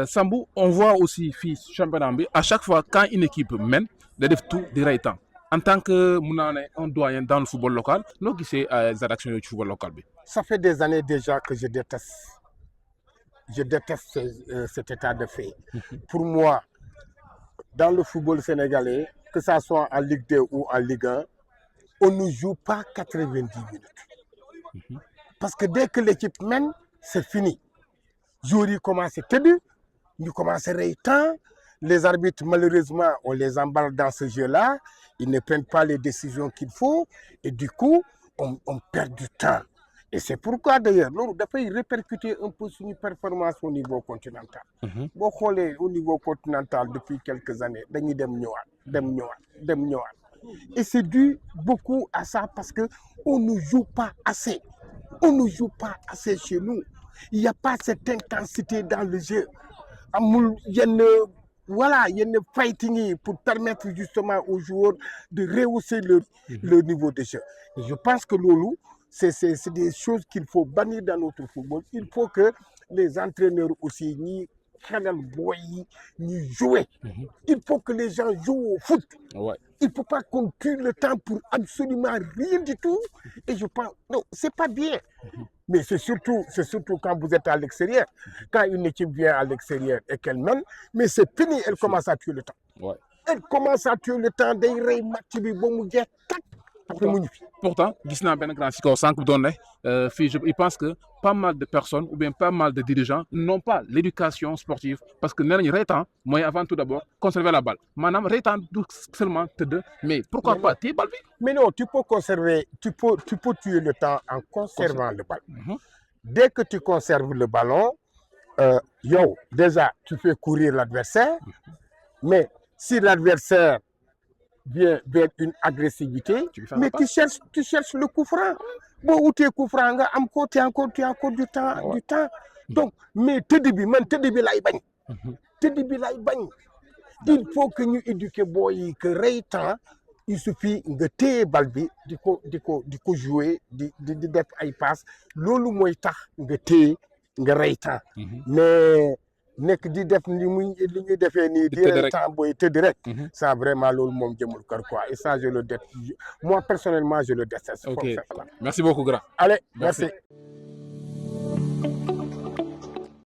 Sambou, on voit aussi fii championnat bi à chaque fois quand une équipe mène da def tout di rey temps en tant que mun naa ne un doyen dans le football local noo gisee les réactions yooyu ci football local bi. Ça fait des années déjà que je déteste cet état de fait. Pour moi, dans le football sénégalais, que ça soit en Ligue 2 ou en Ligue 1, on ne joue pas 90 minutes. Parce que dès que l'équipe mène, c'est fini. Joueurs commencent à têter, ils commencent à rey temps. Les arbitres, malheureusement, on les emballe dans ce jeu-là. Ils ne prennent pas les décisions qu'il faut. Et du coup, on perd du temps. Et c'est pourquoi d'ailleurs, loolu dafay répercuter un peu sur une performance au niveau continental. Boo xoolee au niveau continental depuis quelques années dañuy dem ñëwaat. Et c'est dû beaucoup à ça parce que on ne joue pas assez. On ne joue pas assez chez nous. Il n'y a pas cette intensité dans le jeu. Amul yenn fighting pour permettre justement aux joueurs de rehausser leur niveau de jeu. Et je pense que loolu c'est des choses qu'il faut bannir dans notre football. Il faut que les entraîneurs aussi ñi xelal boy yi ñi jouer. Il faut que les gens jouent au foot. Ouais. Il ne faut pas qu'on tue le temps pour absolument rien du tout. Et je pense, non, c'est pas bien. Mais c'est surtout quand vous êtes à l'extérieur. Quand une équipe vient à l'extérieur et qu'elle mène, mais c'est fini, elle commence à tuer le temps. Ouais. Elle commence à tuer le temps, day rey match bi ba mu jeex tak. Pourtant gis naa benn grand si kaw sànq bu doon ne fii je pense que pas mal de personnes ou bien pas mal de dirigeants n'ont pas l'éducation sportive parce que nee nañu rey-temps mooy avant tout d'abord conserver la balle maanaam rey-temps du seulement tëdd mais pourquoi pas téye balle bi. Mais non, tu peux tuer le temps en conservant le ballon. Dès que tu conserves le ballon, déjà tu fais courir l'adversaire, mais si l'adversaire vient vers une agressivité, mais tu cherches le coup franc. Bon, tu es coup franc, tu as encore du temps. Donc, mais tëdd bi lay bañ. Il faut que ñu éduquer boy yi que rey temps il suffit nga téye bal bi di ko jouer di def ay passe loolu mooy tax nga téye nga rey temps. Mais nekk di def li ñuy defee nii di rey temps booy tëdd rek. Ça vraiment loolu moom jëmul kër quoi et ça je le déteste. Moi personnellement je le déteste. Ok, merci beaucoup grand. Allez, merci.